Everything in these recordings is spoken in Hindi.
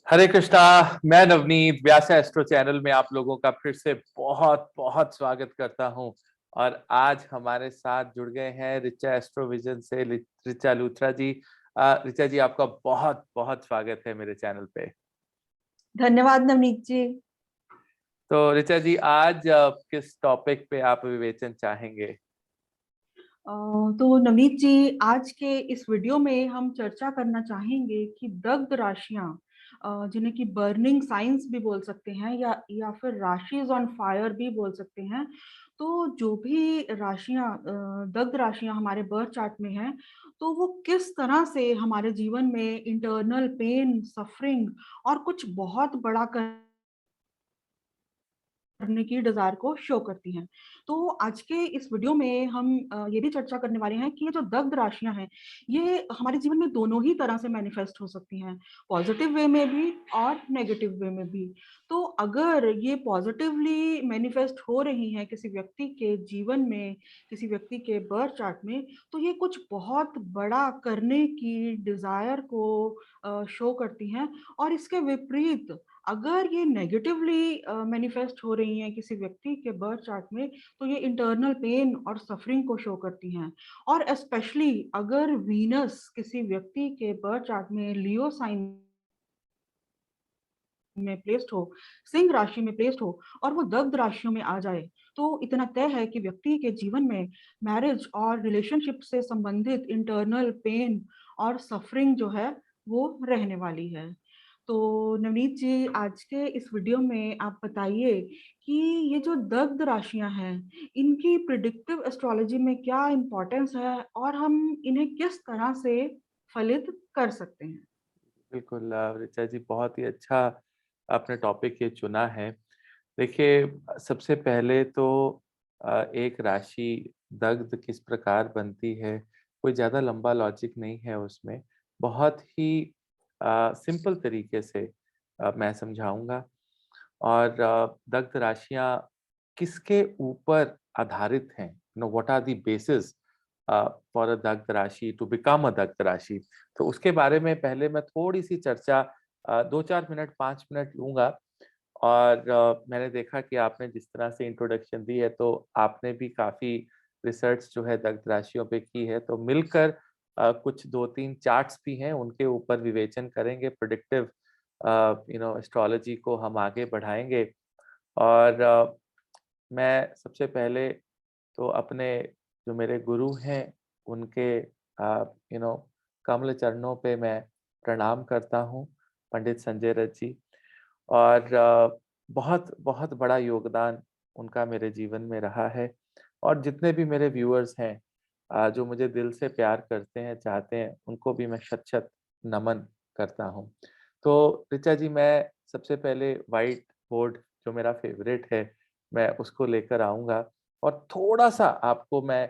हरे कृष्णा। मैं नवनीत व्यासा एस्ट्रो चैनल में आप लोगों का फिर से बहुत बहुत स्वागत करता हूं। और आज हमारे साथ जुड़ गए हैं रिचा एस्ट्रो विजन से रिचा लूथरा जी। रिचा जी, आपका बहुत बहुत स्वागत है मेरे चैनल पे। धन्यवाद नवनीत जी। तो रिचा जी, आज किस टॉपिक पे आप विवेचन चाहेंगे? तो नवनीत जी, आज के इस वीडियो में हम चर्चा करना चाहेंगे कि दग्ध राशियां, जिन्हें कि बर्निंग साइंस भी बोल सकते हैं या फिर राशिज ऑन फायर भी बोल सकते हैं। तो जो भी राशियां, दग्ध राशियां हमारे बर्थ चार्ट में हैं, तो वो किस तरह से हमारे जीवन में इंटरनल पेन, सफरिंग और कुछ बहुत बड़ा करने की डिजायर को शो करती हैं। तो आज के इस वीडियो में हम ये भी चर्चा करने वाले हैं कि ये जो दग्ध राशियां हैं, ये हमारे जीवन में दोनों ही तरह से मैनिफेस्ट हो सकती हैं, पॉजिटिव वे में भी और नेगेटिव वे में भी। तो अगर ये पॉजिटिवली मैनिफेस्ट हो रही हैं किसी व्यक्ति के जीवन में, किसी व्यक्ति के बर्थ चार्ट में, तो ये कुछ बहुत बड़ा करने की डिजायर को शो करती हैं। और इसके विपरीत अगर ये नेगेटिवली मैनिफेस्ट हो रही हैं किसी व्यक्ति के बर्थ चार्ट में, तो ये इंटरनल पेन और सफरिंग को शो करती हैं। और स्पेशली अगर वीनस किसी व्यक्ति के बर्थ चार्ट में लियो साइन में प्लेस्ड हो, सिंह राशि में प्लेस्ड हो और वो दग्ध राशियों में आ जाए, तो इतना तय है कि व्यक्ति के जीवन में मैरिज और रिलेशनशिप से संबंधित इंटरनल पेन और सफरिंग जो है वो रहने वाली है। तो नवनीत जी, आज के इस वीडियो में आप बताइए कि ये जो दग्ध राशियां हैं, इनकी प्रिडिक्टिव एस्ट्रोलॉजी में क्या इम्पोर्टेंस है और हम इन्हें किस तरह से फलित कर सकते हैं? बिल्कुल रिचा जी, बहुत ही अच्छा आपने टॉपिक ये चुना है। देखिए, सबसे पहले तो एक राशि दग्ध किस प्रकार बनती है, कोई ज़्यादा लंबा लॉजिक नहीं है उसमें। बहुत ही सिंपल तरीके से मैं समझाऊँगा। और दग्ध राशियाँ किसके ऊपर आधारित हैं? What are the basis for a दग्ध राशि टू बिकम अ दग्ध राशि? तो उसके बारे में पहले मैं थोड़ी-सी चर्चा 2-4 मिनट, 5 मिनट लूँगा। और मैंने देखा कि आपने जिस तरह से इंट्रोडक्शन दी है, तो आपने भी काफ़ी रिसर्च जो है दग्ध राशियों पे की है। तो मिलकर कुछ 2-3 चार्ट्स भी हैं, उनके ऊपर विवेचन करेंगे। प्रेडिक्टिव एस्ट्रोलॉजी को हम आगे बढ़ाएँगे। और मैं सबसे पहले तो अपने जो मेरे गुरु हैं, उनके कमल चरणों पे मैं प्रणाम करता हूँ, पंडित संजय रथ जी। और बहुत बहुत बड़ा योगदान उनका मेरे जीवन में रहा है। और जितने भी मेरे व्यूअर्स हैं, जो मुझे दिल से प्यार करते हैं, चाहते हैं, उनको भी मैं शत-शत नमन करता हूँ। तो ऋचा जी, मैं सबसे पहले व्हाइट बोर्ड जो मेरा फ़ेवरेट है, मैं उसको लेकर आऊँगा और थोड़ा-सा आपको मैं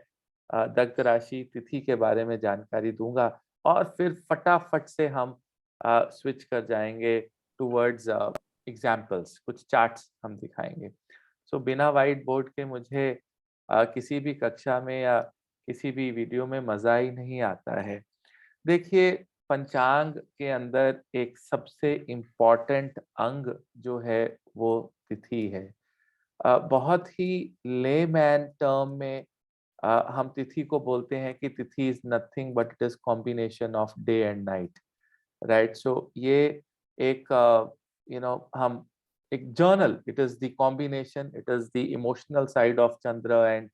दग्ध राशि तिथि के बारे में जानकारी दूँगा। और फिर फटाफट से हम स्विच कर जाएँगे टुवर्ड्स एग्ज़ाम्पल्स, कुछ चार्ट्स हम दिखाएँगे। सो बिना व्हाइट बोर्ड के मुझे किसी भी कक्षा में या किसी भी वीडियो में मज़ा ही नहीं आता है। देखिए, पंचांग के अंदर एक सबसे इम्पोर्टेंट अंग जो है वो तिथि है। बहुत ही लेमैन टर्म में हम तिथि को बोलते हैं कि tithi is nothing but it is combination of day and night, right? So ये एक हम एक journal, it is the combination, it is the emotional side of Chandra and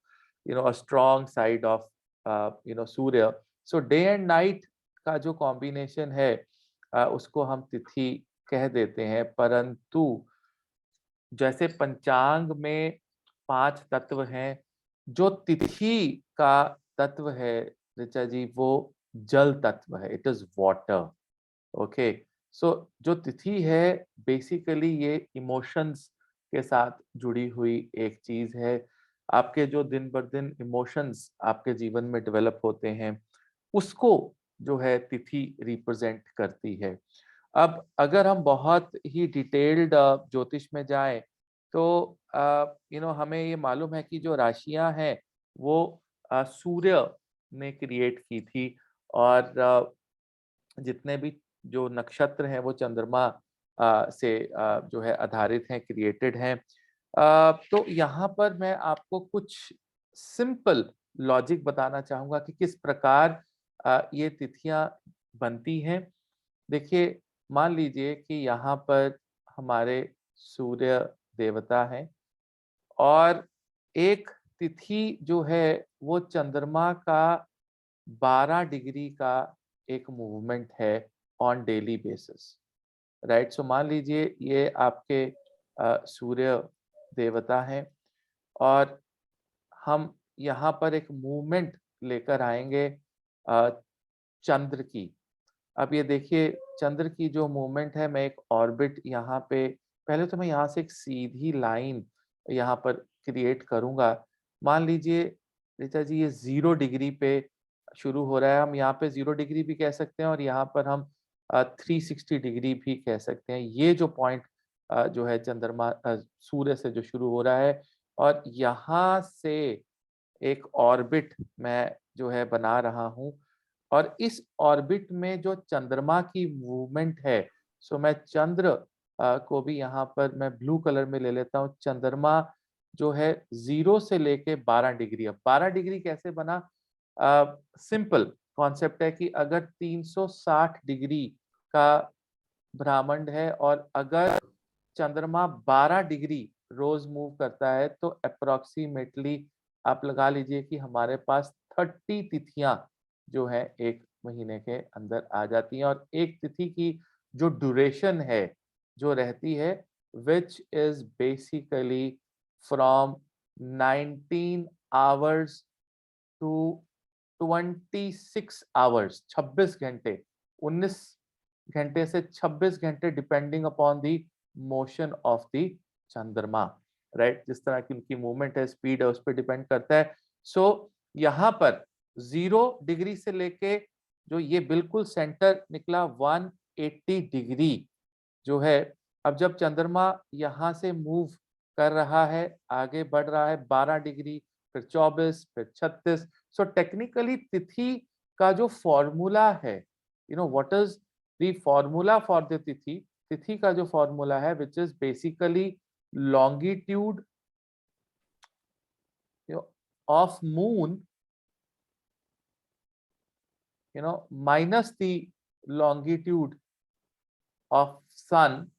a strong side of Surya. So day and night का जो कॉम्बिनेशन है, उसको हम तिथि कह देते हैं। परंतु जैसे पंचांग में 5 तत्व हैं, जो तिथि का तत्व है ऋचा जी, वो जल तत्व है, इट इज़ वाटर। ओके। सो जो तिथि है, बेसिकली ये इमोशंस के साथ जुड़ी हुई एक चीज़ है। आपके जो दिन बर दिन इमोशंस आपके जीवन में डेवलप होते हैं, उसको जो है तिथि रिप्रेजेंट करती है। अब अगर हम बहुत ही डिटेल्ड ज्योतिष में जाएँ, तो हमें ये मालूम है कि जो राशियाँ हैं, वो सूर्य ने क्रिएट की थी। और जितने भी जो नक्षत्र हैं, वो चंद्रमा से जो है आधारित हैं, क्रिएटेड हैं। तो यहाँ पर मैं आपको कुछ सिंपल लॉजिक बताना चाहूँगा कि किस प्रकार ये तिथियाँ बनती हैं। देखिए, मान लीजिए कि यहाँ पर हमारे सूर्य देवता हैं और एक तिथि जो है वो चंद्रमा का 12 डिग्री का एक मूवमेंट है ऑन डेली बेसिस, राइट? सो मान लीजिए ये आपके सूर्य देवता हैं और हम यहाँ पर एक मूवमेंट लेकर आएँगे अ, चंद्र की। अब ये देखिए चंद्र की जो मूवमेंट है, मैं एक ऑर्बिट यहाँ पे पहले तो मैं यहाँ से एक सीधी लाइन यहाँ पर क्रिएट करूँगा। मान लीजिए ऋचा जी ये 0 डिग्री पे शुरू हो रहा है, हम यहाँ पे 0 डिग्री भी कह सकते हैं और यहाँ पर हम 360 डिग्री भी कह सकते हैं। ये जो पॉइंट जो है चंद्रमा सूर्य से जो शुरू हो रहा है और यहाँ से एक ऑर्बिट मैं जो है बना रहा हूँ और इस ऑर्बिट में जो चंद्रमा की मूवमेंट है, सो मैं चंद्र को भी यहाँ पर मैं ब्लू कलर में ले लेता हूँ। चंद्रमा जो है 0 से लेके 12 डिग्री, अब 12 डिग्री कैसे बना? सिंपल कॉन्सेप्ट है कि अगर 360 डिग्री का ब्रह्मांड है और अगर चंद्रमा 12 डिग्री रोज मूव करता है तो अप्रोक्सीमेटली आप लगा लीजिए कि हमारे पास 30 तिथियां जो है एक महीने के अंदर आ जाती हैं और एक तिथि की जो ड्यूरेशन है जो रहती है which is basically from 19 hours to 26 hours, 26 घंटे, 19 घंटे से 26 घंटे depending upon the motion of the चंद्रमा, राइट? जिस तरह की उनकी मूवमेंट है, स्पीड है, उस पर डिपेंड करता है। सो यहाँ पर 0 डिग्री से लेके जो ये बिल्कुल सेंटर निकला 180 डिग्री जो है, अब जब चंद्रमा यहाँ से मूव कर रहा है, आगे बढ़ रहा है 12 डिग्री, फिर 24, फिर 36। सो टेक्निकली तिथि का जो फॉर्मूला है, you know what is the formula for the तिथि? तिथि का जो फॉर्मूला है which is basically longitude of moon, minus the longitude of sun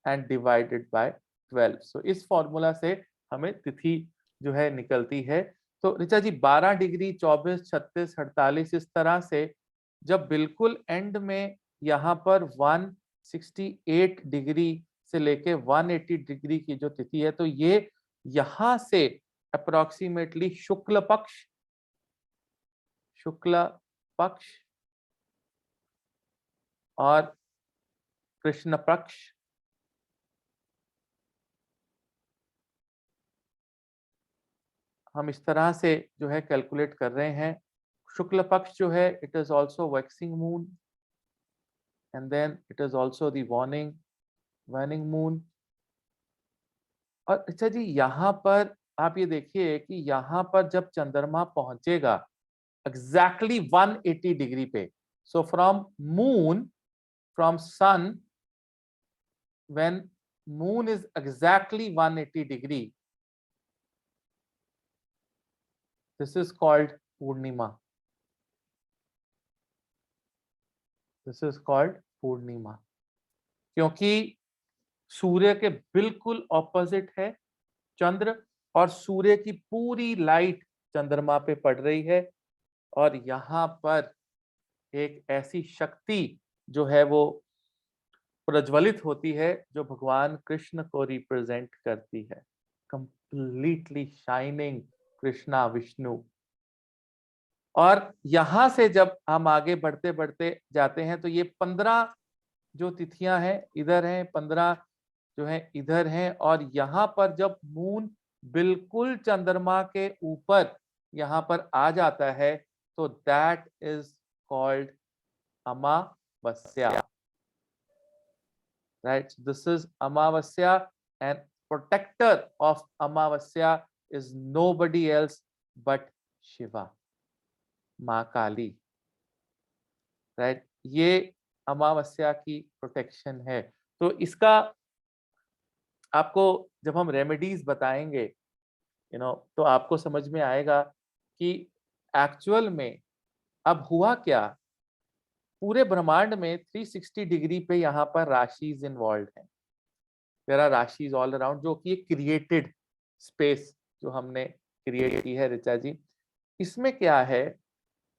and divided by 12। So इस फॉर्मूला से हमें तिथि जो है निकलती है। तो ऋचा जी 12 डिग्री, 24, 36, 48 इस तरह से जब बिल्कुल एंड में यहाँ पर 168 डिग्री से लेके 180 डिग्री की जो तिथि है, तो ये यहाँ से अप्रोक्सीमेटली शुक्ल पक्ष और कृष्ण पक्ष हम इस तरह से जो है कैलकुलेट कर रहे हैं। शुक्ल पक्ष जो है it is also waxing moon and then it is also the warning moon. और अच्छा जी यहाँ पर आप ये देखिए कि यहाँ पर जब चंद्रमा पहुंचेगा एग्जैक्टली 180 डिग्री पे, so from sun when moon is exactly 180 degree, this is called Purnima, this is called Purnima, क्योंकि सूर्य के बिल्कुल ऑपोजिट है चंद्र और सूर्य की पूरी लाइट चंद्रमा पे पड़ रही है और यहाँ पर एक ऐसी शक्ति जो है वो प्रज्वलित होती है जो भगवान कृष्ण को रिप्रेजेंट करती है, कंप्लीटली शाइनिंग कृष्णा विष्णु। और यहाँ से जब हम आगे बढ़ते बढ़ते जाते हैं तो ये 15 जो तिथियां हैं इधर हैं, 15 जो है इधर हैं और यहाँ पर जब मून बिल्कुल चंद्रमा के ऊपर यहाँ पर आ जाता है तो that is called Amavasya, right? This is Amavasya and protector of Amavasya is nobody else but Shiva, माँ काली, राइट? ये अमावस्या की प्रोटेक्शन है। तो इसका आपको जब हम रेमेडीज बताएंगे, तो आपको समझ में आएगा कि एक्चुअल में अब हुआ क्या। पूरे ब्रह्मांड में 360 डिग्री पे यहाँ पर राशिज इन्वॉल्व हैं। देयर आर राशिज ऑल अराउंड, जो कि एक क्रिएटेड स्पेस जो हमने क्रिएट की है ऋचा जी। इसमें क्या है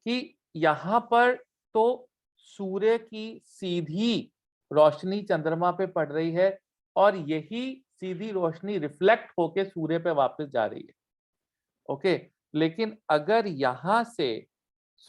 कि यहाँ पर तो सूर्य की सीधी रोशनी चंद्रमा पे पड़ रही है और यही सीधी रोशनी रिफ्लेक्ट होके सूर्य पे वापस जा रही है। ओके, लेकिन अगर यहाँ से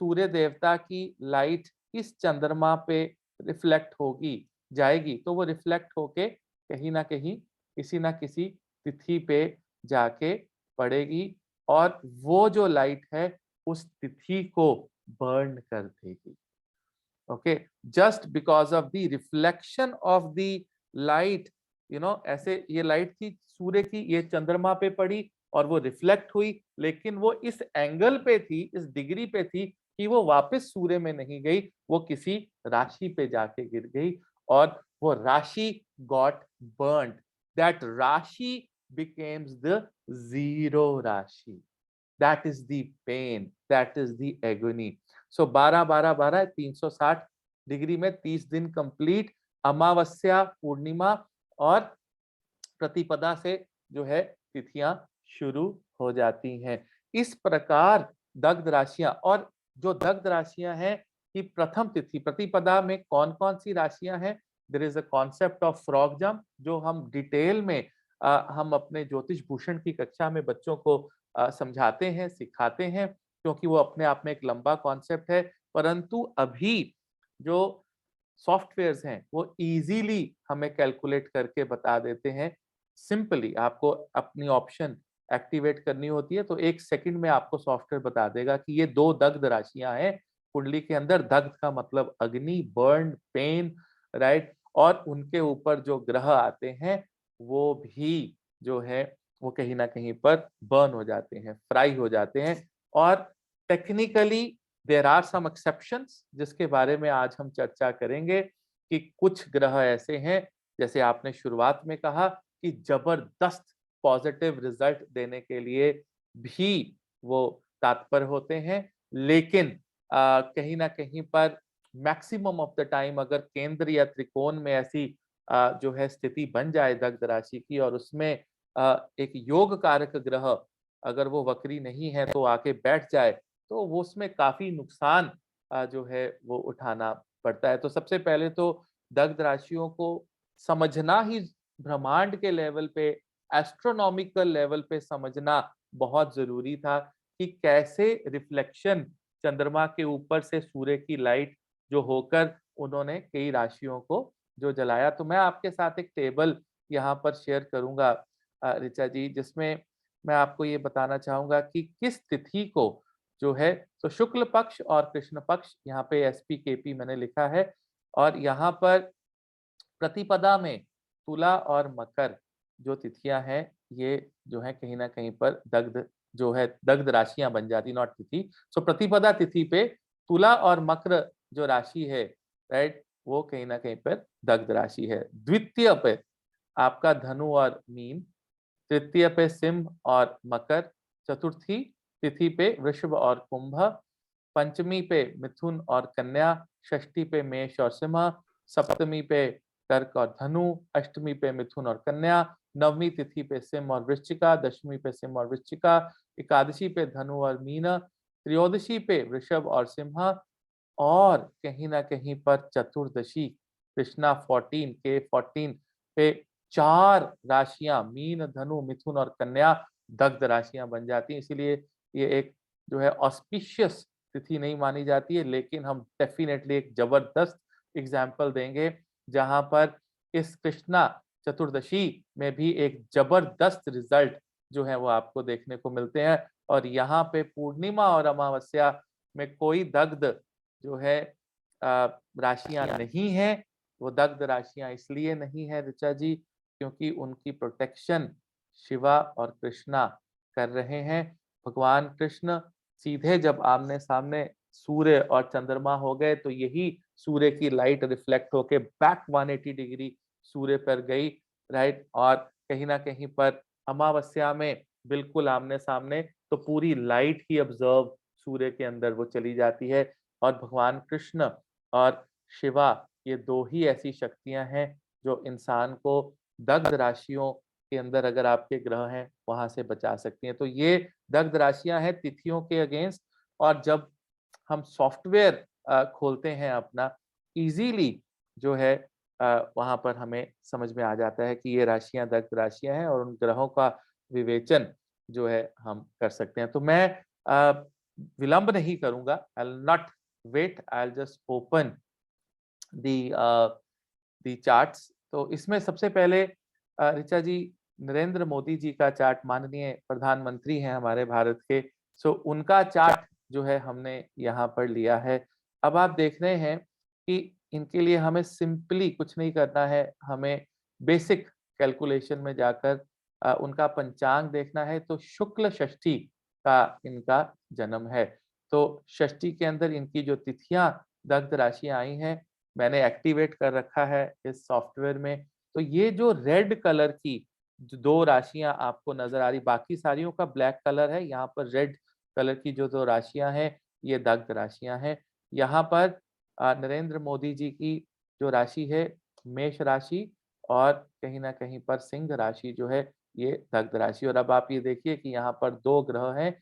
सूर्य देवता की लाइट इस चंद्रमा पे रिफ्लेक्ट होगी जाएगी, तो वो रिफ्लेक्ट होके कहीं ना कहीं किसी ना किसी तिथि पे जाके पड़ेगी और वो जो लाइट है उस तिथि को बर्न कर देगी। Okay, just because of the reflection of the light, ऐसे ये लाइट थी सूर्य की, ये चंद्रमा पे पड़ी और वो रिफ्लेक्ट हुई, लेकिन वो इस एंगल पे थी, इस डिग्री पे थी कि वो वापस सूर्य में नहीं गई, वो किसी राशि पे जाके गिर गई और वो राशि गॉट बर्न्ड। दैट राशि बिकेम्स द जीरो राशि। That is the pain, that is the agony. So 12 12 12 360 degree में 30 दिन कंप्लीट, अमावस्या, पूर्णिमा और प्रतिपदा से जो है तिथियां शुरू हो जाती हैं। इस प्रकार दग्ध राशियां, और जो दग्ध राशियां हैं कि प्रथम तिथि प्रतिपदा में कौन कौन सी राशियां हैं, there is a concept of frog jump, जो हम डिटेल में हम अपने ज्योतिष भूषण की कक्षा में बच्चों को समझाते हैं, सिखाते हैं, क्योंकि वो अपने आप में एक लंबा कॉन्सेप्ट है। परंतु अभी जो सॉफ्टवेयर्स हैं वो इजीली हमें कैलकुलेट करके बता देते हैं। सिंपली आपको अपनी ऑप्शन एक्टिवेट करनी होती है तो 1 सेकंड में आपको सॉफ्टवेयर बता देगा कि ये 2 दग्ध राशियां हैं कुंडली के अंदर। दग्ध का मतलब अग्नि, बर्न, पेन, राइट, और उनके ऊपर जो ग्रह आते हैं वो भी जो है वो कहीं ना कहीं पर बर्न हो जाते हैं, फ्राई हो जाते हैं। और technically there are some exceptions जिसके बारे में आज हम चर्चा करेंगे कि कुछ ग्रह ऐसे हैं, जैसे आपने शुरुआत में कहा कि जबरदस्त पॉजिटिव रिजल्ट देने के लिए भी वो तात्पर होते हैं, लेकिन कहीं ना कहीं पर मैक्सिमम ऑफ द टाइम अगर केंद्र या त्रिकोण में ऐसी जो है स्थिति बन जाए दग्ध राशि की और उसमें एक योग कारक ग्रह अगर वो वक्री नहीं है तो आके बैठ जाए, तो वो उसमें काफी नुकसान जो है वो उठाना पड़ता है। तो सबसे पहले तो दग्ध राशियों को समझना ही ब्रह्मांड के लेवल पे, एस्ट्रोनॉमिकल लेवल पे समझना बहुत जरूरी था कि कैसे रिफ्लेक्शन चंद्रमा के ऊपर से सूर्य की लाइट जो होकर उन्होंने कई राशियों को जो जलाया। तो मैं आपके साथ एक टेबल यहाँ पर शेयर करूंगा ऋचा जी, जिसमें मैं आपको ये बताना चाहूंगा कि किस तिथि को जो है, तो शुक्ल पक्ष और कृष्ण पक्ष, यहाँ पे एसपीकेपी मैंने लिखा है, और यहाँ पर प्रतिपदा में तुला और मकर जो तिथियां हैं, ये जो है कहीं ना कहीं पर दग्ध जो है दग्ध राशियां बन जाती, नॉट तिथि। सो प्रतिपदा तिथि पे तुला और मकर जो राशि है, राइट, वो कहीं ना कहीं पर दग्ध राशि है। द्वितीय पे आपका धनु और मीन, तृतीय पे सिंह और मकर, चतुर्थी तिथि पे वृषभ और कुंभ, पंचमी पे मिथुन और कन्या, षष्ठी पे मेष और सिंह, सप्तमी पे कर्क और धनु, अष्टमी पे मिथुन और कन्या, नवमी तिथि पे सिंह और वृश्चिका, दशमी पे सिंह और वृश्चिका, एकादशी पे धनु और मीन, त्रयोदशी पे वृषभ और सिंह, और कहीं ना कहीं पर चतुर्दशी कृष्णा 14 के 14 पे 4 राशियां मीन, धनु, मिथुन और कन्या दग्ध राशियां बन जाती हैं। इसीलिए ये एक जो है ऑस्पिशियस तिथि नहीं मानी जाती है, लेकिन हम डेफिनेटली एक जबरदस्त एग्जाम्पल देंगे जहां पर इस कृष्णा चतुर्दशी में भी एक जबरदस्त रिजल्ट जो है वो आपको देखने को मिलते हैं। और यहाँ पे पूर्णिमा और अमावस्या में कोई दग्ध जो है राशियां नहीं है। वो दग्ध राशियां इसलिए नहीं है ऋचा जी क्योंकि उनकी प्रोटेक्शन शिवा और कृष्णा कर रहे हैं। भगवान कृष्ण सीधे जब आमने सामने सूर्य और चंद्रमा हो गए तो यही सूर्य की लाइट रिफ्लेक्ट होके बैक 180 डिग्री सूर्य पर गई, राइट? और कहीं ना कहीं पर अमावस्या में बिल्कुल आमने सामने, तो पूरी लाइट ही ऑब्जर्व सूर्य के अंदर वो चली जाती है। और भगवान कृष्ण और शिवा, ये दो ही ऐसी शक्तियां हैं जो इंसान को दग्ध राशियों के अंदर, अगर आपके ग्रह हैं, वहां से बचा सकती हैं। तो ये दग्ध राशियां हैं तिथियों के अगेंस्ट। और जब हम सॉफ्टवेयर खोलते हैं अपना, इजीली जो है वहां पर हमें समझ में आ जाता है कि ये राशियां दग्ध राशियां हैं, और उन ग्रहों का विवेचन जो है हम कर सकते हैं। तो मैं विलंब नहीं करूंगा, I will not wait, I will just open the the charts. तो इसमें सबसे पहले ऋचा जी, नरेंद्र मोदी जी का चार्ट, माननीय प्रधानमंत्री हैं हमारे भारत के, सो उनका चार्ट जो है हमने यहाँ पर लिया है। अब आप देख रहे हैं कि इनके लिए हमें सिंपली कुछ नहीं करना है, हमें बेसिक कैलकुलेशन में जाकर उनका पंचांग देखना है। तो शुक्ल षष्ठी का इनका जन्म है। तो षष्ठी के अंदर इनकी जो तिथियां दग्ध राशियां आई हैं, मैंने एक्टिवेट कर रखा है इस सॉफ्टवेयर में। तो ये जो रेड कलर की जो दो राशियां आपको नजर आ रही, बाकी सारियों का ब्लैक कलर है, यहाँ पर रेड कलर की जो दो राशियां हैं, ये दग्ध राशियां हैं। यहाँ पर नरेंद्र मोदी जी की जो राशि है मेष राशि, और कहीं ना कहीं पर सिंह राशि जो है ये दग्ध राशि। और अब आप ये देखिए कि यहाँ पर दो ग्रह हैं,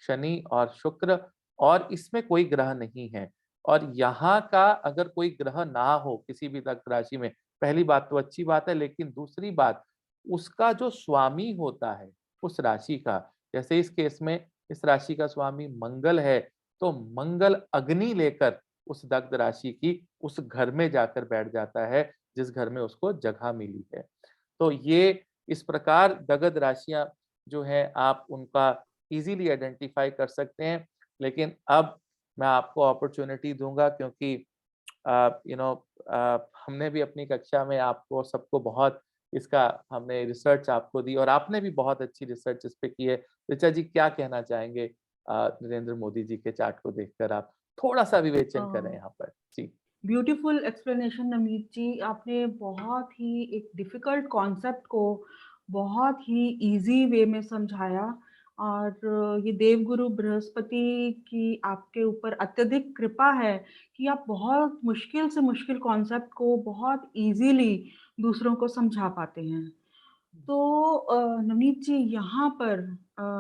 शनि और शुक्र, और इसमें कोई ग्रह नहीं है। और यहाँ का अगर कोई ग्रह ना हो किसी भी दग्ध राशि में, पहली बात तो अच्छी बात है, लेकिन दूसरी बात, उसका जो स्वामी होता है उस राशि का, जैसे इस केस में इस राशि का स्वामी मंगल है, तो मंगल अग्नि लेकर उस दग्ध राशि की उस घर में जाकर बैठ जाता है जिस घर में उसको जगह मिली है। तो ये इस प्रकार दग्ध राशियां जो है आप उनका इजीली आइडेंटिफाई कर सकते हैं। लेकिन अब मैं आपको अपॉर्चुनिटी दूंगा, क्योंकि हमने भी अपनी कक्षा में आपको सबको बहुत इसका हमने रिसर्च आपको दी, और आपने भी बहुत अच्छी रिसर्च इस पे की है। ऋचा जी, क्या कहना चाहेंगे नरेंद्र मोदी जी के चार्ट को देखकर? आप थोड़ा सा विवेचन करें यहाँ पर जी। ब्यूटीफुल एक्सप्लेनेशन नवनीत जी, आपने बहुत ही एक डिफिकल्ट कॉन्सेप्ट को बहुत ही इजी वे में समझाया। और ये देवगुरु बृहस्पति की आपके ऊपर अत्यधिक कृपा है कि आप बहुत मुश्किल से मुश्किल कॉन्सेप्ट को बहुत इजीली दूसरों को समझा पाते हैं। तो नवनीत जी, यहाँ पर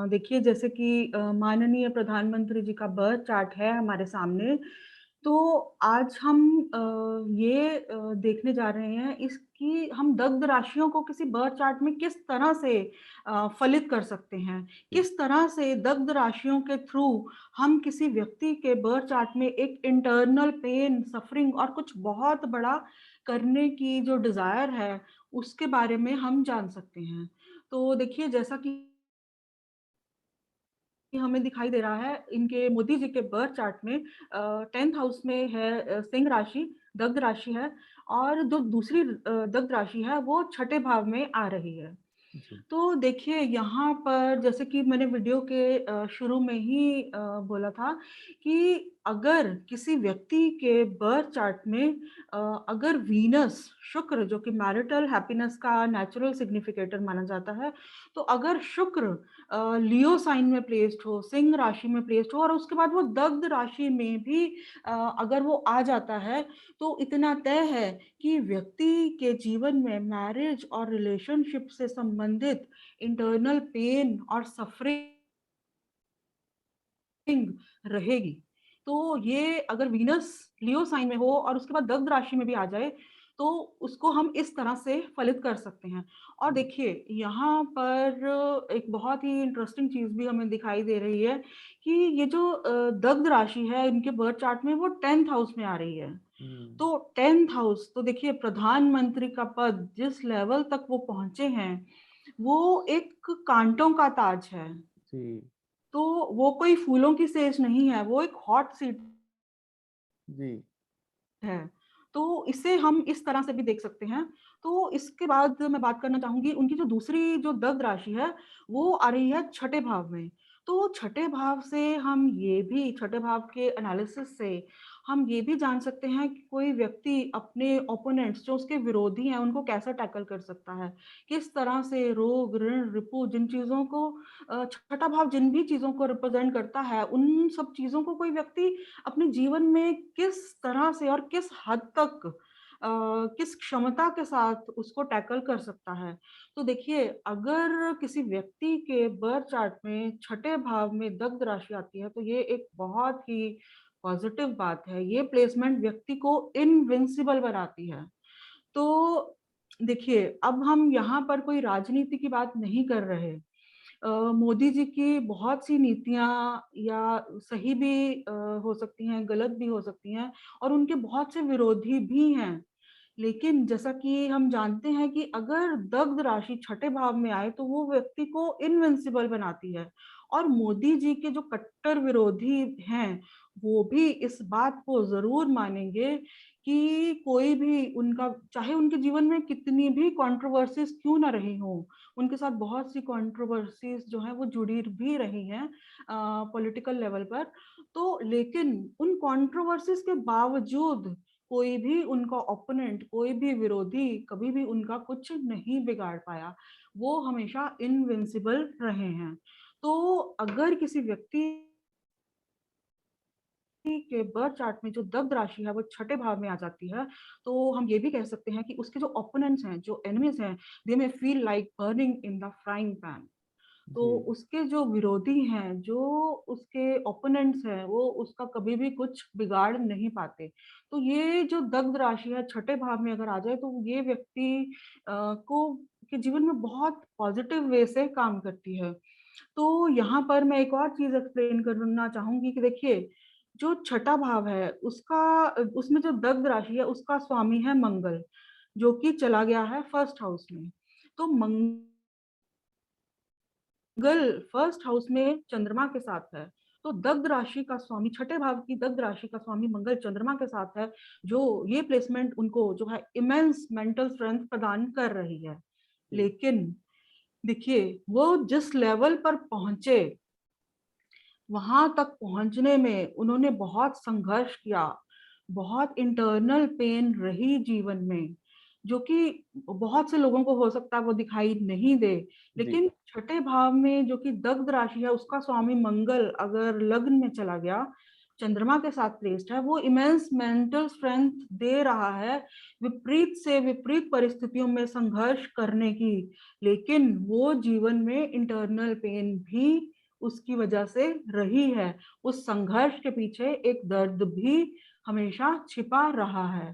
देखिए, जैसे कि माननीय प्रधानमंत्री जी का बर्थ चार्ट है हमारे सामने। तो आज हम ये देखने जा रहे हैं इसकी हम दग्ध राशियों को किसी बर्थ चार्ट में किस तरह से फलित कर सकते हैं। जी। किस तरह से दग्ध राशियों के थ्रू हम किसी व्यक्ति के बर्थ चार्ट में एक इंटरनल पेन, सफरिंग और कुछ बहुत बड़ा करने की जो डिज़ायर है, उसके बारे में हम जान सकते हैं। तो देखिए, जैसा कि हमें दिखाई दे रहा है इनके मोदी जी के बर्थ चार्ट में 10th हाउस में है सिंह राशि, दग्ध राशि है। और जो दूसरी दग्ध राशि है वो छठे भाव में आ रही है। जी। तो देखिए, यहाँ पर जैसे कि मैंने वीडियो के शुरू में ही बोला था कि अगर किसी व्यक्ति के बर्थ चार्ट में अगर वीनस, शुक्र जो कि मैरिटल हैप्पीनेस का नेचुरल सिग्निफिकेटर माना जाता है, तो अगर शुक्र लियो साइन में प्लेस्ड हो, सिंह राशि में प्लेस्ड हो, और उसके बाद वो दग्ध राशि में भी अगर वो आ जाता है, तो इतना तय है कि व्यक्ति के जीवन में मैरिज और रिलेशनशिप से संबंधित इंटरनल पेन और सफरिंग रहेगी। तो ये अगर वीनस लियो साइन में हो और उसके बाद दग्ध राशि में भी आ जाए, तो उसको हम इस तरह से फलित कर सकते हैं। और देखिए, यहाँ पर एक बहुत ही इंटरेस्टिंग चीज़ भी हमें दिखाई दे रही है कि ये जो दग्ध राशि है इनके बर्थ चार्ट में वो 10th हाउस में आ रही है। हम्म। तो 10th हाउस, तो देखिए प्रधानमंत्री का पद जिस लेवल तक वो पहुँचे हैं, वो एक काँटों का ताज है। जी। तो वो कोई फूलों की सेज नहीं है, वो एक हॉट सीट जी। है। तो इसे हम इस तरह से भी देख सकते हैं। तो इसके बाद मैं बात करना चाहूँगी उनकी जो दूसरी जो दग्ध राशि है, वो आ रही है छठे भाव में। तो छठे भाव से हम ये भी छठे भाव के एनालिसिस से हम ये भी जान सकते हैं कि कोई व्यक्ति अपने ओपोनेंट्स जो उसके विरोधी हैं, उनको कैसे टैकल कर सकता है। किस तरह से रोग, ऋण, रिपु जिन चीज़ों को छठा भाव जिन भी चीज़ों को रिप्रेज़ेंट करता है, उन सब चीज़ों को कोई व्यक्ति अपने जीवन में किस तरह से और किस हद तक किस क्षमता के साथ उसको टैकल कर सकता है। तो देखिए, अगर किसी व्यक्ति के बर्थ चार्ट में छठे भाव में दग्ध राशि आती है, तो ये एक बहुत ही पॉज़िटिव बात है। ये प्लेसमेंट व्यक्ति को इनविंसिबल बनाती है। तो देखिए, अब हम यहाँ पर कोई राजनीति की बात नहीं कर रहे। मोदी जी की बहुत सी नीतियाँ या सही भी हो सकती हैं, गलत भी हो सकती हैं और उनके बहुत से विरोधी भी हैं। लेकिन जैसा कि हम जानते हैं कि अगर दग्ध राशि छठे भाव में आए तो वो व्यक्ति को इनविंसिबल बनाती है और मोदी जी के जो कट्टर विरोधी हैं, वो भी इस बात को ज़रूर मानेंगे कि कोई भी उनका चाहे उनके जीवन में कितनी भी कंट्रोवर्सीज़ क्यों ना रही हों, उनके साथ बहुत सी कंट्रोवर्सीज़ जो हैं वो जुड़ी भी रही हैं पॉलिटिकल लेवल पर। तो लेकिन उन कंट्रोवर्सीज़ के बावजूद कोई भी उनका ओपोनेंट, कोई भी विरोधी कभी भी उनका कुछ नहीं बिगाड़ पाया। वो हमेशा इनविंसिबल रहे हैं। तो अगर किसी व्यक्ति के बर्थ चार्ट में जो दग्ध राशि है वो छठे भाव में आ जाती है, तो हम ये भी कह सकते हैं कि उसके जो ओपोनेंट्स हैं, जो एनिमीज़ हैं, they may feel like burning in the frying pan. तो जी, उसके जो विरोधी हैं, जो उसके ओपोनेंट्स हैं, वो उसका कभी भी कुछ बिगाड़ नहीं पाते। तो ये जो दग्ध राशि है छठे भाव में अगर आ जाए तो ये व्यक्ति को के जीवन में बहुत पॉजिटिव वे से काम करती है। तो यहाँ पर मैं एक और चीज़ एक्सप्लेन करना चाहूँगी कि देखिए, जो छठा भाव है उसमें जो दग्ध राशि है उसका स्वामी है मंगल, जो कि चला गया है फर्स्ट हाउस में। तो मंगल फर्स्ट हाउस में चंद्रमा के साथ है, तो दग्ध राशि का स्वामी छठे भाव की दग्ध राशि का स्वामी मंगल चंद्रमा के साथ है, जो ये प्लेसमेंट उनको जो है इमेंस मेंटल स्ट्रेंथ प्रदान कर रही है। जी, लेकिन देखिए, वो जिस लेवल पर पहुँचे वहाँ तक पहुँचने में उन्होंने बहुत संघर्ष किया, बहुत इंटरनल पेन रही जीवन में, जो कि बहुत से लोगों को हो सकता है वो दिखाई नहीं दे। जी, लेकिन छठे भाव में जो कि दग्ध राशि है उसका स्वामी मंगल अगर लग्न में चला गया, चंद्रमा के साथ प्लेस्ड है, वो इमेंस मेंटल स्ट्रेंथ दे रहा है, विपरीत से विपरीत परिस्थितियों में संघर्ष करने की। लेकिन वो जीवन में इंटरनल पेन भी उसकी वजह से रही है। उस संघर्ष के पीछे एक दर्द भी हमेशा छिपा रहा है।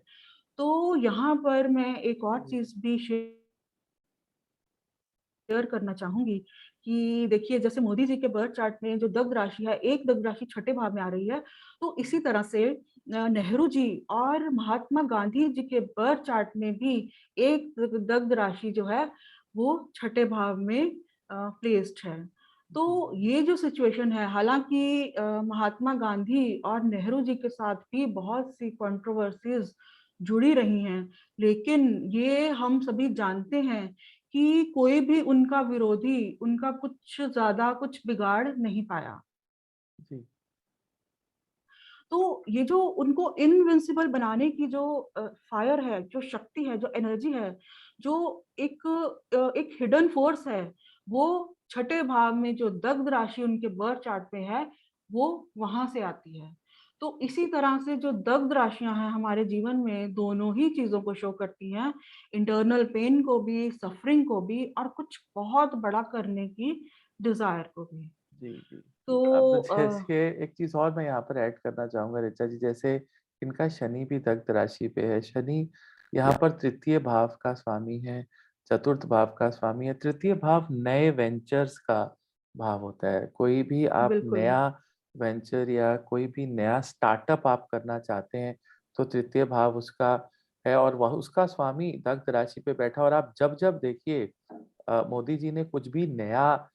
तो यहाँ पर मैं एक और जी, चीज़ भी शेयर करना चाहूँगी कि देखिए जैसे मोदी जी के बर्थ चार्ट में जो दग्ध राशि है, एक दग्ध राशि छठे भाव में आ रही है, तो इसी तरह से नेहरू जी और महात्मा गांधी जी के बर्थ चार्ट में भी एक दग्ध राशि जो है, वो छठे भाव में प्लेस्ड है। जी, तो ये जो सिचुएशन है, हालाँकि महात्मा गांधी और नेहरू जी के साथ भी बहुत सी कंट्रोवर्सीज़ जुड़ी रही हैं, लेकिन ये हम सभी जानते हैं कि कोई भी उनका विरोधी उनका कुछ ज़्यादा कुछ बिगाड़ नहीं पाया। जी, तो ये जो उनको इनविंसिबल बनाने की जो फायर है, जो शक्ति है, जो एनर्जी है, जो एक हिडन फोर्स है, वो छठे भाव में जो दग्ध राशि उनके बर्थ चार्ट पे है, वो वहाँ से आती है। तो इसी तरह से जो दग्ध राशियाँ हैं हमारे जीवन में दोनों ही चीज़ों को शो करती हैं, इंटरनल पेन को भी, सफरिंग को भी और कुछ बहुत बड़ा करने की डिज़ायर को भी। जी, जी, जी। अब तो जैसे एक चीज़ और मैं यहाँ पर ऐड करना चाहूँगा ऋचा जी, जैसे इनका शनि भी दग्ध राशि पे है। शनि यहाँ पर तृतीय भाव का स्वामी है, चतुर्थ भाव का स्वामी है। तृतीय भाव नए वेंचर्स का भाव होता है। कोई भी आप बिल्कुल। नया वेंचर या कोई भी नया स्टार्टअप आप करना चाहते हैं, तो तृतीय भाव उसका है और वह उसका स्वामी दग्ध राशि पे बैठा और आप जब-जब देखिए मोदी जी ने कुछ भी नया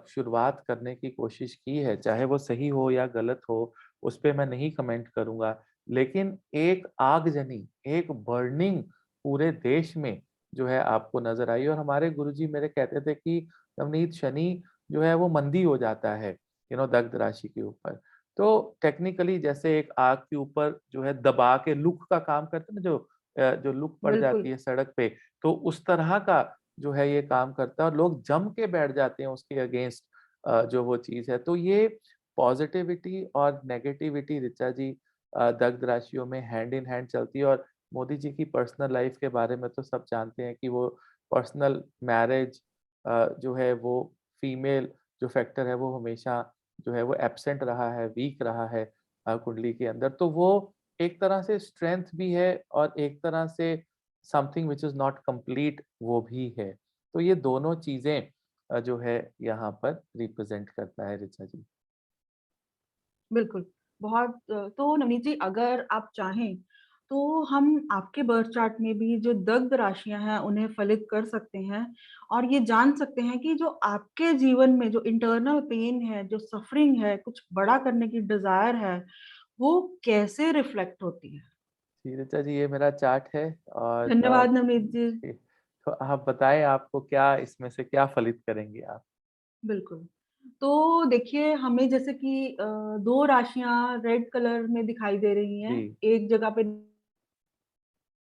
शुरुआत करने की कोशिश की है, चाहे वो सही हो या गलत हो, उसपे मैं नहीं कमेंट करूँगा। लेकिन एक आगजनी, एक बर्निंग पूरे देश में जो है आपको नज़र आई और हमारे गुरुजी मेरे कहते थे कि नवनीत शनि जो है वो मंदी हो जाता है, दग्ध राशि के ऊपर। तो टेक्निकली जैसे एक आग के ऊपर जो है दबा के लुक का काम करते हैं ना, जो लुक पड़ बिल्कुल, जाती है सड़क पे, तो उस तरह का जो है ये काम करता है और लोग जम के बैठ जाते हैं उसके अगेंस्ट, जो वो चीज़ है। तो ये पॉज़िटिविटी और नेगेटिविटी ऋचा जी दग्ध राशियों में हैंड इन हैंड चलती है। और मोदी जी की पर्सनल लाइफ़ के बारे में तो सब जानते हैं कि वो पर्सनल मैरिज जो है वो फीमेल जो फैक्टर है वो हमेशा जो है वो एब्सेंट रहा है, वीक रहा है कुंडली के अंदर। तो वो एक तरह से स्ट्रेंथ भी है और एक तरह से something which is not complete वो भी है। तो ये दोनों चीज़ें जो है यहाँ पर रिप्रेज़ेंट करता है ऋचा जी। बिल्कुल। तो नवनीत जी, अगर आप चाहें, तो हम आपके बर्थ चार्ट में भी जो दग्ध राशियाँ हैं, उन्हें फलित कर सकते हैं और ये जान सकते हैं कि जो आपके जीवन में जो इंटरनल पेन है, जो सफ़रिंग है, कुछ बड़ा करने की डिज़ायर है, वो कैसे रिफ्लेक्ट होती है। जी, ऋचा जी ये मेरा चार्ट है और धन्यवाद नवनीत जी। जी, तो आप बताएँ आपको क्या इसमें से क्या फलित करेंगे आप? बिल्कुल। तो देखिए, हमें जैसे कि 2 राशियाँ रेड कलर में दिखाई दे रही हैं। जी, एक जगह पे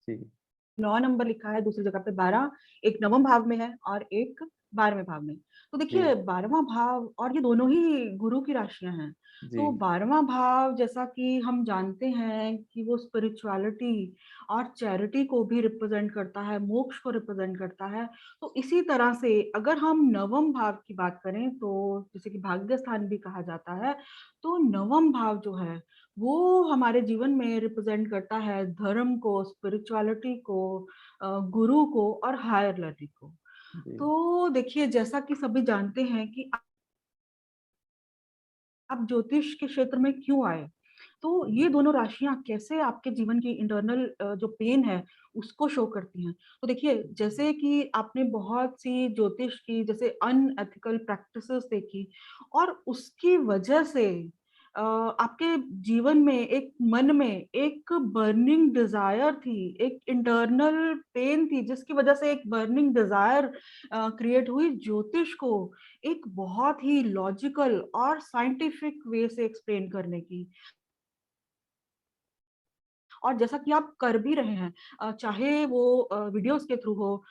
जी, 9 नंबर लिखा है, दूसरी जगह पे 12, एक 9वें भाव में है और एक 12वें भाव में। तो देखिए, जी, 12वाँ भाव और ये दोनों ही गुरु की राशियाँ हैं। तो जी, 12वाँ भाव, जैसा कि हम जानते हैं कि वो स्पिरिचुअलिटी और चैरिटी को भी रिप्रेज़ेंट करता है, मोक्ष को रिप्रेज़ेंट करता है। तो इसी तरह से अगर हम 9वें भाव की बात करें, तो जिसे कि भाग्य स्थान भी कहा जाता है, तो 9वाँ भाव जो है, वो हमारे जीवन में रिप्रेज़ेंट करता है धर्म को, स्पिरिचुअलिटी को, गुरु को और हायर लर्निंग को। जी, तो देखिए, जैसा कि सभी जानते हैं कि आप ज्योतिष के क्षेत्र में क्यों आए? तो ये दोनों राशियाँ कैसे आपके जीवन की इंटरनल जो पेन है, उसको शो करती हैं। तो देखिए, जैसे कि आपने बहुत सी ज्योतिष की जैसे अनएथिकल प्रैक्टिसेज़ देखी और उसकी वजह से आपके जीवन में एक मन में एक बर्निंग डिज़ायर थी, एक इंटरनल पेन थी, जिसकी वजह से एक बर्निंग डिज़ायर क्रिएट हुई ज्योतिष को एक बहुत ही लॉजिकल और साइंटिफिक वे से एक्सप्लेन करने की। और जैसा कि आप कर भी रहे हैं, चाहे वो वीडियोज़ के थ्रू हो,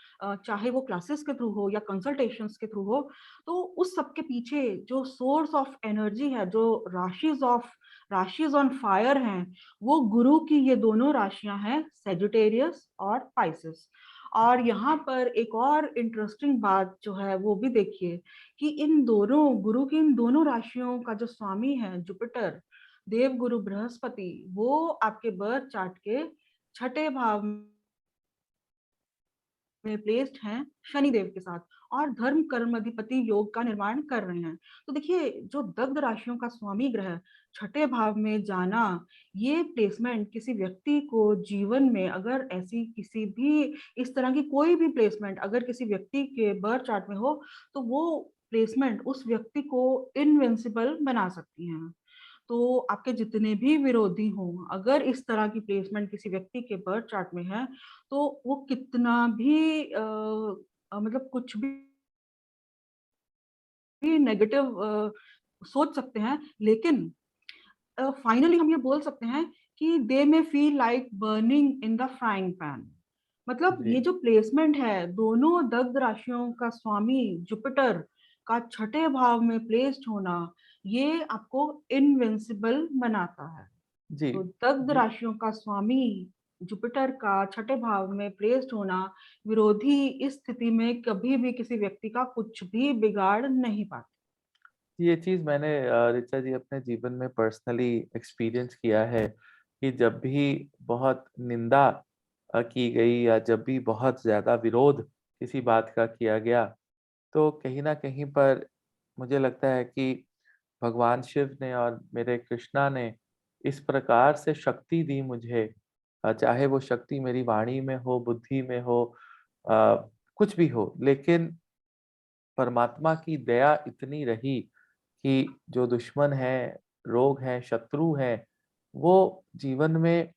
चाहे वो क्लासेस के थ्रू हो या कंसल्टेशंस के थ्रू हो, तो उस सब के पीछे जो सोर्स ऑफ एनर्जी है, जो राशिज़ ऑन फायर हैं, वो गुरु की ये दोनों राशियाँ हैं, सैजिटेरियस और पाइसेस। और यहाँ पर एक और इंटरेस्टिंग बात जो है वो भी देखिए कि इन दोनों गुरु की इन दोनों राशियों का जो स्वामी है जुपिटर, देवगुरु बृहस्पति, वो आपके बर्थ चार्ट के छठे भाव में प्लेस्ड हैं शनिदेव के साथ और धर्म कर्म अधिपति योग का निर्माण कर रहे हैं। तो देखिए, जो दग्ध राशियों का स्वामी ग्रह छठे भाव में जाना, ये प्लेसमेंट किसी व्यक्ति को जीवन में अगर ऐसी किसी भी इस तरह की कोई भी प्लेसमेंट अगर किसी व्यक्ति के बर्थ चार्ट में हो, तो वो प्लेसमेंट उस व्यक्ति को इनविंसिबल बना सकती हैं। तो आपके जितने भी विरोधी हों, अगर इस तरह की प्लेसमेंट किसी व्यक्ति के बर्थ चार्ट में है, तो वो कितना भी मतलब कुछ भी नेगेटिव सोच सकते हैं, लेकिन फाइनली हम ये बोल सकते हैं कि they may feel like burning in the frying pan. मतलब जी, ये जो प्लेसमेंट है, दोनों दग्ध राशियों का स्वामी जुपिटर का छठे भाव में प्लेस्ड होना, ये आपको इनविंसिबल बनाता है। जी, तो दग्ध जी। राशियों का स्वामी जुपिटर का छठे भाव में प्लेस्ड होना, विरोधी इस स्थिति में कभी भी किसी व्यक्ति का कुछ भी बिगाड़ नहीं पाते। ये चीज़ मैंने ऋचा जी अपने जीवन में पर्सनली एक्सपीरियंस किया है कि जब भी बहुत निंदा की गई या जब भी बहुत ज़्यादा विरोध किसी बात का किया गया, तो कहीं न कहीं पर मुझे लगता है कि भगवान शिव ने और मेरे कृष्णा ने इस प्रकार से शक्ति दी मुझे, चाहे वो शक्ति मेरी वाणी में हो, बुद्धि में हो, कुछ भी हो, लेकिन परमात्मा की दया इतनी रही कि जो दुश्मन हैं, रोग हैं, शत्रु हैं, वो जीवन में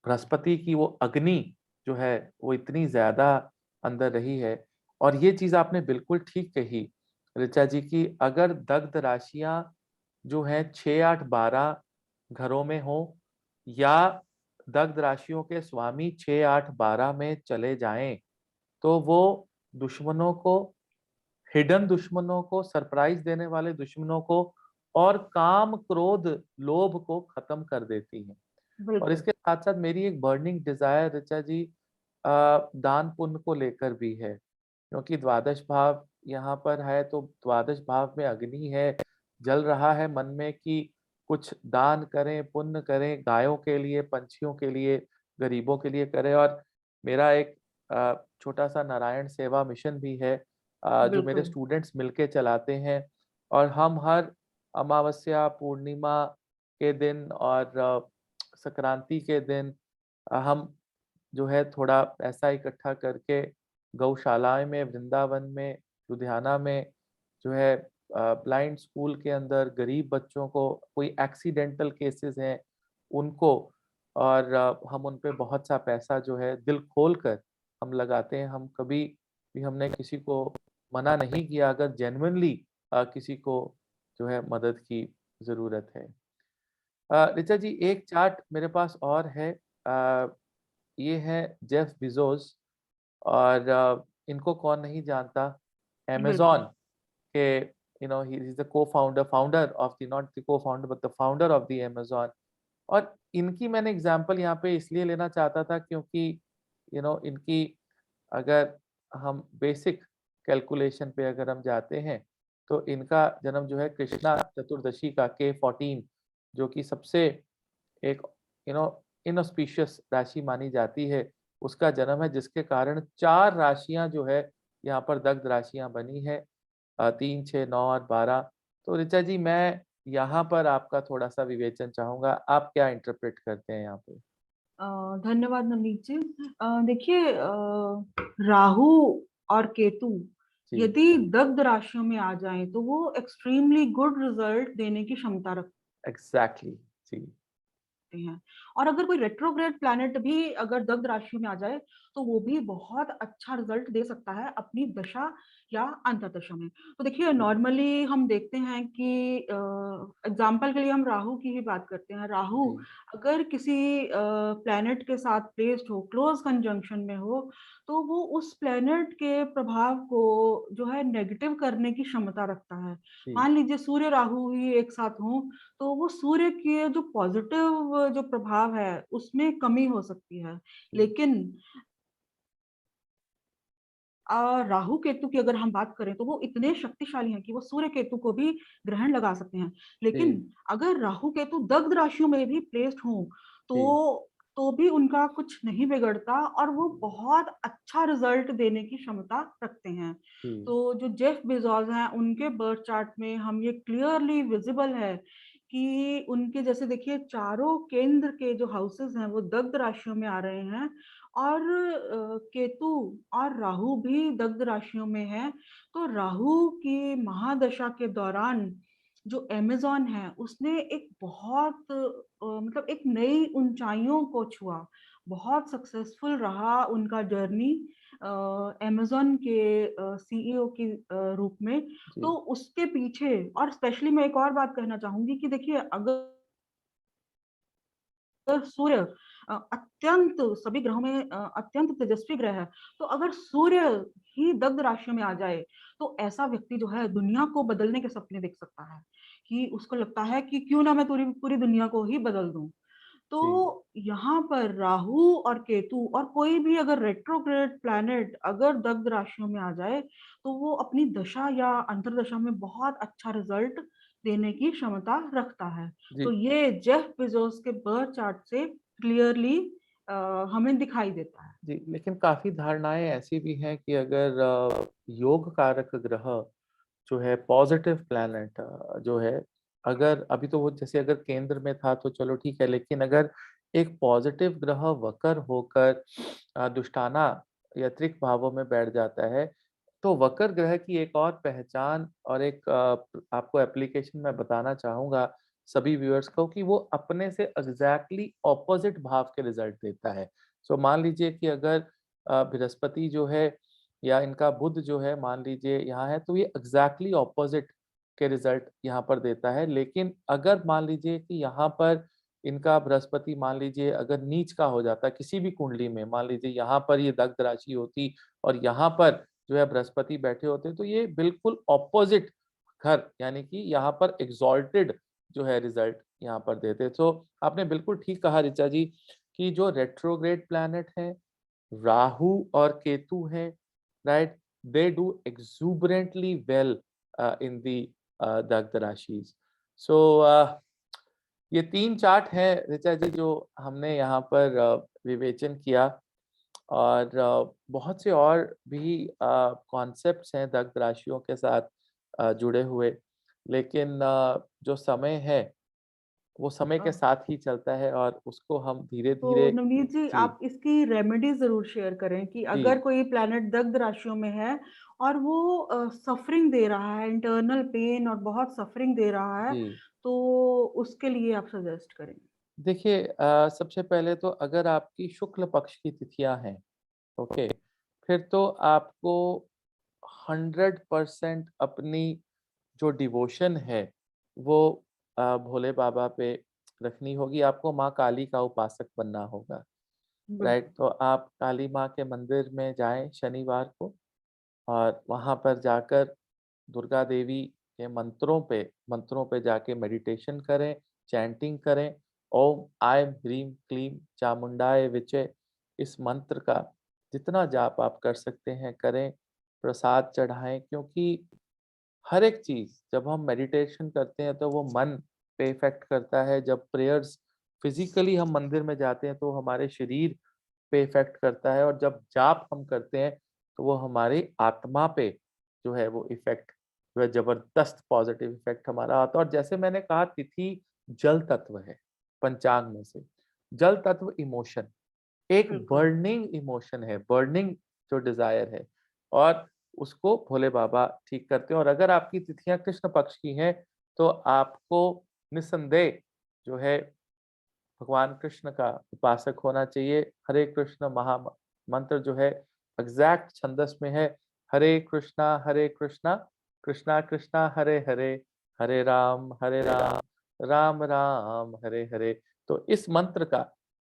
बृहस्पति की वो अग्नि जो है, वो इतनी ज़्यादा अंदर रही है। और ये चीज़ आपने बिल्कुल ठीक कही ऋचा जी की अगर दग्ध राशियां जो हैं 6, 8, 12 घरों में हो या दग्ध राशियों के स्वामी 6, 8, 12 में चले जाएं तो वो दुश्मनों को, हिडन दुश्मनों को, सरप्राइज देने वाले दुश्मनों को और काम, क्रोध, लोभ को खत्म कर देती हैं। और बिल्कुल, इसके साथ-साथ मेरी एक बर्निंग डिज़ायर ऋचा जी दान पुण्य को लेकर भी है। क्योंकि द्वादश भाव यहाँ पर है तो द्वादश भाव में अग्नि है, जल रहा है मन में कि कुछ दान करें, पुण्य करें, गायों के लिए, पंछियों के लिए, गरीबों के लिए करें और मेरा एक छोटा-सा नारायण सेवा मिशन भी है जो मेरे बिल्कुल, स्टूडेंट्स मिलके चलाते हैं और हम हर अमावस्या, पूर्णिमा के दिन और संक्रांति के दिन हम जो है थोड़ा पैसा इकट्ठा करके गौशालाएँ में, वृंदावन में, लुधियाना में जो है ब्लाइंड स्कूल के अंदर गरीब बच्चों को कोई एक्सीडेंटल केसेस हैं, उनको और हम उन पे बहुत सा पैसा जो है दिल खोल कर हम लगाते हैं। हम कभी भी हमने किसी को मना नहीं किया अगर जेन्युइनली किसी को जो है मदद की ज़रूरत है। ऋचा जी एक चार्ट मेरे पास और है ये है जेफ बेज़ोस और इनको कौन नहीं जानता बिल्कुल। अमेज़न के he is the co-founder founder of the not the co-founder but the founder of the Amazon और इनकी मैंने एग्ज़ाम्पल यहाँ पे इसलिए लेना चाहता था क्योंकि इनकी अगर हम बेसिक कैलकुलेशन पे अगर हम जाते हैं, तो इनका जन्म जो है कृष्णा चतुर्दशी का K14 जो कि सबसे एक यू नो इनऑस्पिशियस राशि मानी जाती है, उसका जन्म है जिसके कारण 4 राशियाँ जो है यहाँ पर दग्ध राशियाँ बनी है 3, 6, 9 और 12 तो ऋचा जी मैं यहाँ पर आपका थोड़ा-सा विवेचन चाहूँगा, आप क्या इंटरप्रेट करते हैं यहाँ पे? अ, धन्यवाद नवनीत जी। देखिए राहु और केतु जी, यदि दग्ध राशियों में आ जाएँ, तो वो एक्सट्रीमली गुड रिज़ल्ट देने की क्षमता रखते एग्ज़ैक्टली जी, हैं। और अगर कोई रेट्रोग्रेड प्लैनेट भी अगर दग्ध राशि में आ जाए, तो वो भी बहुत अच्छा रिज़ल्ट दे सकता है अपनी दशा या अंतर्दशा में। तो देखिए जी, नॉर्मली हम देखते हैं कि एग्ज़ाम्पल के लिए हम राहु की ही बात करते हैं। राहु जी, अगर किसी प्लैनेट के साथ प्लेस्ड हो, क्लोज़ कंजंक्शन में हो, तो वो उस प्लैनेट के प्रभाव को जो है नेगेटिव करने की क्षमता रखता है। जी, मान लीजिए सूर्य, राहु ही एक साथ हों, तो वो सूर्य के जो पॉज़िटिव जो प्रभाव है, उसमें कमी हो सकती है। जी, लेकिन राहु केतु की अगर हम बात करें तो वो इतने शक्तिशाली हैं कि वो सूर्य केतु को भी ग्रहण लगा सकते हैं। लेकिन जी, अगर राहु केतु दग्ध राशियों में भी प्लेस्ड हों, जी, तो भी उनका कुछ नहीं बिगड़ता और वो बहुत अच्छा रिज़ल्ट देने की क्षमता रखते हैं। जी, तो जो जेफ बेज़ोस हैं, उनके बर्थ चार्ट में हम ये क्लियरली विज़िबल है कि उनके जैसे देखिए चारों केंद्र के जो हाउसेज़ हैं, वो दग्ध राशियों में आ रहे हैं और केतु और राहु भी दग्ध राशियों में है, तो राहु की महादशा के दौरान जो अमेज़न है, उसने एक बहुत मतलब एक नई ऊँचाइयों को छुआ। बहुत सक्सेसफुल रहा उनका जर्नी अमेज़न के सीईओ के रूप में। तो जी, उसके पीछे और स्पेशली मैं एक और बात कहना चाहूँगी कि देखिए अगर सूर्य अत्यंत सभी ग्रहों में अत्यंत तेजस्वी ग्रह है, तो अगर सूर्य ही दग्ध राशि में आ जाए, तो ऐसा व्यक्ति जो है दुनिया को बदलने के सपने देख सकता है, कि उसको लगता है कि क्यों ना मैं पूरी पूरी दुनिया को ही बदल दूँ। जी, तो यहाँ पर राहु और केतु और कोई भी अगर रेट्रोग्रेड प्लैनेट अगर दग्ध राशियों में आ जाए, तो वो अपनी दशा या अंतर्दशा में बहुत अच्छा रिज़ल्ट देने की क्षमता रखता है। तो जी। ये जेफ बेज़ोस के बर्थ चार्ट से क्लियरली हमें दिखाई देता है। जी, लेकिन काफ़ी धारणाएँ ऐसी भी हैं कि अगर योग कारक ग्रह जो है पॉज़िटिव प्लैनेट जो है, अगर अभी तो वो जैसे अगर केंद्र में था तो चलो ठीक है, लेकिन अगर एक पॉज़िटिव ग्रह वक्र होकर दुष्टाना या त्रिक भावों में बैठ जाता है, तो वक्र ग्रह की एक और पहचान और एक आपको एप्लीकेशन मैं बताना चाहूँगा सभी व्यूअर्स को कि वो अपने से एग्ज़ैक्टली ऑपोज़िट भाव के रिज़ल्ट देता है। सो मान लीजिए कि अगर बृहस्पति जो है या इनका बुध जो है मान लीजिए यहाँ है, तो ये एग्जैक्टली ऑपोजिट के रिजल्ट यहाँ पर देता है। लेकिन अगर मान लीजिए कि यहाँ पर इनका बृहस्पति मान लीजिए अगर नीच का हो जाता किसी भी कुंडली में, मान लीजिए यहाँ पर ये दग्ध राशि होती और यहाँ पर जो है बृहस्पति बैठे होते, तो ये बिल्कुल ऑपोजिट घर यानी कि यहाँ पर एग्जॉल्टेड जो है रिजल्ट यहाँ पर देते। तो आपने बिल्कुल ठीक कहा ऋचा जी कि जो रेट्रोग्रेड प्लैनेट है, राहु और केतु हैं, right? They do exuberantly well in the दग्ध राशिज। सो ये 3 चार्ट हैं ऋचा जी जो हमने यहाँ पर विवेचन किया और बहुत से और भी कॉन्सेप्ट्स हैं दग्ध राशियों के साथ जुड़े हुए। लेकिन जो समय है, वो समय अ, के साथ ही चलता है और उसको हम तो धीरे-धीरे नवनीत जी, जी, आप इसकी रेमेडी ज़रूर शेयर करें कि जी, अगर कोई प्लैनेट दग्ध राशियों में है और वो सफ़रिंग दे रहा है, इंटरनल पेन और बहुत सफ़रिंग दे रहा है, जी। तो उसके लिए आप सजेस्ट करें? देखिए सबसे पहले तो अगर आपकी शुक्ल पक्ष की तिथियाँ हैं, ओके, फिर तो आपको 100% अपनी जो डिवोशन है, वो भोले बाबा पे रखनी होगी। आपको माँ काली का उपासक बनना होगा, राइट? बिल्कुल। तो आप काली माँ के मंदिर में जाएँ शनिवार को और वहाँ पर जाकर दुर्गा देवी के मंत्रों पे जाके मेडिटेशन करें, चैंटिंग करें। ओम ऐं ह्रीं क्लीं चामुंडाय विचे इस मंत्र का जितना जाप आप कर सकते हैं करें, प्रसाद चढ़ाएँ क्योंकि हर एक चीज़ जब हम मेडिटेशन करते हैं तो वो मन पे इफ़ेक्ट करता है। जब प्रेयर्स फिज़िकली हम मंदिर में जाते हैं तो हमारे शरीर पे इफ़ेक्ट करता है और जब जाप हम करते हैं तो वो हमारी आत्मा पे जो है वो इफ़ेक्ट जो है ज़बरदस्त पॉज़िटिव इफ़ेक्ट हमारा आता है और जैसे मैंने कहा तिथि जल तत्व है पंचांग में से। जल तत्व इमोशन एक बिल्कुल। बर्निंग इमोशन है, बर्निंग जो डिज़ायर है और उसको भोले बाबा ठीक करते हैं और अगर आपकी तिथियाँ कृष्ण पक्ष की हैं, तो आपको निस्संदेह जो है भगवान कृष्ण का उपासक होना चाहिए। हरे कृष्ण महा मंत्र जो है एग्ज़ैक्ट छंदस में है, हरे कृष्णा, कृष्णा कृष्णा हरे हरे, हरे राम, राम राम हरे हरे। तो इस मंत्र का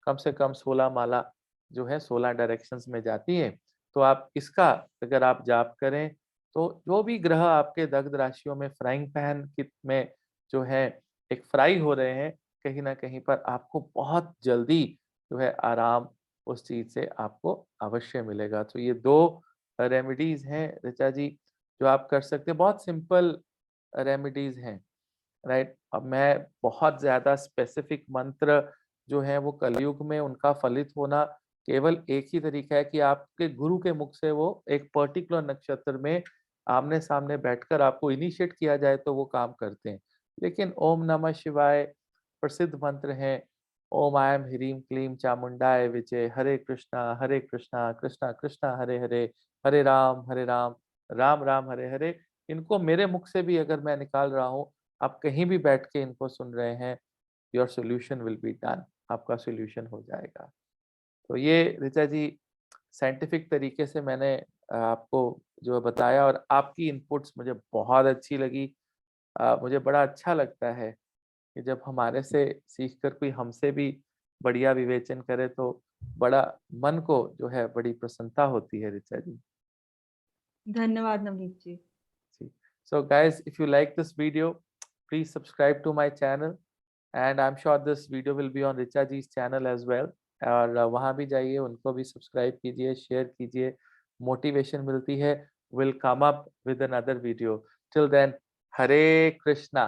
कम से कम 16 माला जो है 16 डायरेक्शंस में जाती है। तो आप इसका अगर आप जाप करें, तो जो भी ग्रह आपके दग्ध राशियों में फ्राइंग पैन की में जो है एक फ्राई हो रहे हैं, कहीं न कहीं पर आपको बहुत जल्दी जो है आराम उस चीज़ से आपको अवश्य मिलेगा। तो ये 2 रेमेडीज़ हैं ऋचा जी, जो आप कर सकते हैं। बहुत सिंपल रेमेडीज़ हैं, राइट? अब मैं बहुत ज़्यादा स्पेसिफिक मंत्र जो हैं वो कलयुग में उनका फलित होना केवल एक ही तरीका है कि आपके गुरु के मुख से वो एक पर्टिकुलर नक्षत्र में आमने-सामने बैठकर आपको इनिशिएट किया जाए तो वो काम करते हैं। लेकिन ओम नमः शिवाय प्रसिद्ध मंत्र हैं, ओम ऐं ह्रीं क्लीं चामुंडाय विचे, हरे कृष्णा, कृष्णा कृष्णा हरे हरे, हरे राम, राम राम हरे हरे। इनको मेरे मुख से भी अगर मैं निकाल रहा हूँ, आप कहीं भी बैठ के इनको सुन रहे हैं, your solution will be done, आपका सॉल्यूशन हो जाएगा। तो ये ऋचा जी साइंटिफिक तरीके से मैंने आपको जो है बताया और आपकी इनपुट्स मुझे बहुत अच्छी लगी। मुझे बड़ा अच्छा लगता है कि जब हमारे से सीख कर कोई हमसे भी बढ़िया विवेचन करे तो बड़ा मन को जो है बड़ी प्रसन्नता होती है ऋचा जी। धन्यवाद नवनीत जी। जी। So guys, if you like this video, please subscribe to my channel and I'm sure this video will be on Richa ji's channel as well. और वहाँ भी जाइए, उनको भी सब्सक्राइब कीजिए, शेयर कीजिए, मोटिवेशन मिलती है। Will come up with another video. Till then, Hare Krishna.